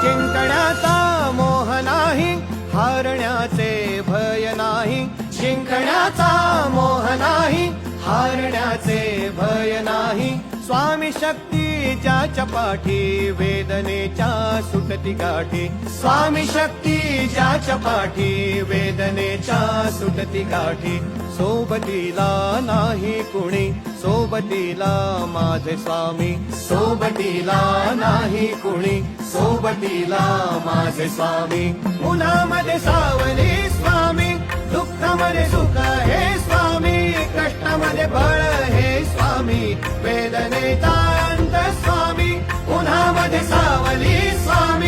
जिंकण्याचा मोह नाही, हारण्याचे भय नाही. जिंकण्याचा मोह नाही, हारण्याचे भय नाही. स्वामी शक्ती ज्याच्या पाठी, वेदनेच्या सुटती गाठी. स्वामी शक्ती ज्याच्या पाठी, वेदनेच्या सुटती गाठी. सोबतीला नाही कुणी, सोबतीला माझे स्वामी. सोबतीला नाही कुणी, सोबतीला माझे स्वामी. उन्हामध्ये सावली स्वामी, दुःखामध्ये सुख हे स्वामी. कष्टामध्ये बळ हे स्वामी, वेदनेचा अंत स्वामी. उन्हामध्ये सावली स्वामी,